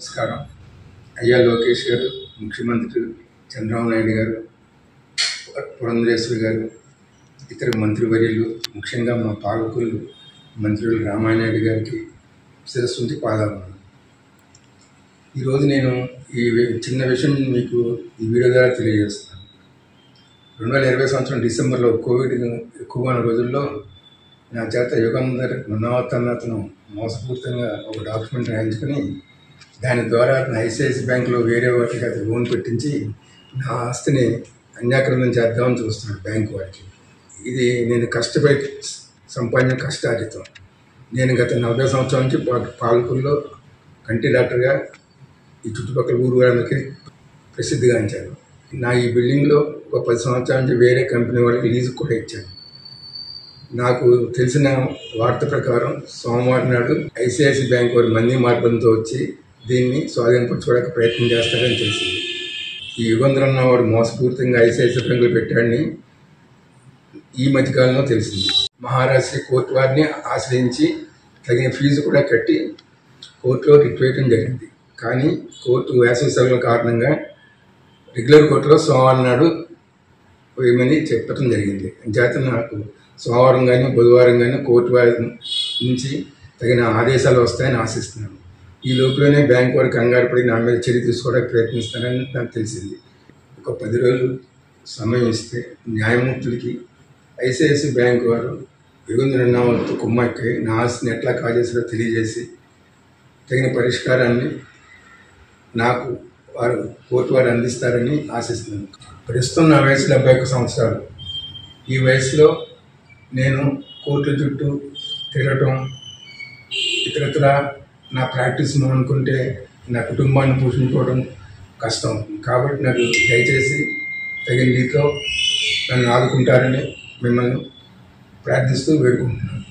నమస్కారం. అయ్యా లోకేష్ గారు, ముఖ్యమంత్రి చంద్రబాబు నాయుడు గారు, పురంధరేశ్వరి గారు, ఇతర మంత్రివర్యులు, ముఖ్యంగా మా పాలకులు మంత్రులు రామానాయుడు గారికి శిరస్సుంచి పాదాలను. ఈరోజు నేను ఈ చిన్న విషయం మీకు ఈ వీడియో ద్వారా తెలియజేస్తాను. 2020 సంవత్సరం డిసెంబర్లో కోవిడ్ ఎక్కువ రోజుల్లో నా చేత యుగంధర్ మన్నావతను మోసపూరితంగా ఒక డాక్యుమెంట్ రాయించుకొని దాని ద్వారా నా ఐసిఐసి బ్యాంకులో వేరే వాటికి అది లోన్ పెట్టించి నా ఆస్తిని అన్యాక్రాంతం చేద్దామని చూస్తున్నాడు బ్యాంకు వారికి. ఇది నేను కష్టపడి సంపాదించిన కష్టార్జితం. నేను గత 40 సంవత్సరాల నుంచి పాలకుల్లో కంటి డాక్టర్గా ఈ చుట్టుపక్కల ఊరు వాళ్ళకి ప్రసిద్ధిగాంచాను. నా ఈ బిల్డింగ్లో ఒక 10 సంవత్సరాల నుంచి వేరే కంపెనీ వాళ్ళకి లీజు కూడా ఇచ్చాను. నాకు తెలిసిన వార్త ప్రకారం సోమవారం నాడు ఐసిఐసి బ్యాంక్ వారి మనీ మార్గంతో వచ్చి దీన్ని స్వాధీనపరచుకోవడానికి ప్రయత్నం చేస్తారని తెలిసింది. ఈ యుగంధర్ అన్నవాడు మోసపూరితంగా ఐసిఐసి బ్యాంకులు పెట్టాడని ఈ మధ్యకాలంలో తెలిసింది. మహారాష్ట్ర కోర్టు వారిని ఆశ్రయించి తగిన ఫీజు కూడా కట్టి కోర్టులో రిట్ వేయడం జరిగింది. కానీ కోర్టు వేసవి సెలవుల కారణంగా రెగ్యులర్ కోర్టులో సోమవారం నాడు వేయమని చెప్పడం జరిగింది. చేత నాకు సోమవారం కానీ బుధవారం కానీ కోర్టు వారి నుంచి తగిన ఆదేశాలు వస్తాయని ఆశిస్తున్నాను. ఈ లోపలనే బ్యాంకు వారికి కంగారు పడి నా మీద చర్య తీసుకోవడానికి ప్రయత్నిస్తారని నాకు తెలిసింది. ఒక 10 రోజులు సమయం ఇస్తే న్యాయమూర్తులకి ఐసిఐసి బ్యాంకు వారు యుగంధర్ అన్నవారితో కుమ్మక్కై నా ఆస్తిని ఎట్లా కాజేసారో తెలియజేసి తగిన పరిష్కారాన్ని నాకు వారు కోర్టు వారు అందిస్తారని ఆశిస్తున్నాను. ప్రస్తుతం నా వయసు 71 సంవత్సరాలు. ఈ వయసులో నేను కోర్టుల చుట్టూ తిరగటం ఇతరత్ర నా ప్రాక్టీస్ అనుకుంటే నా కుటుంబాన్ని పోషించుకోవడం కష్టం. కాబట్టి నాకు దయచేసి తగిన రీతిలో నన్ను ఆదుకుంటారని మిమ్మల్ని ప్రార్థిస్తూ వేడుకుంటున్నాను.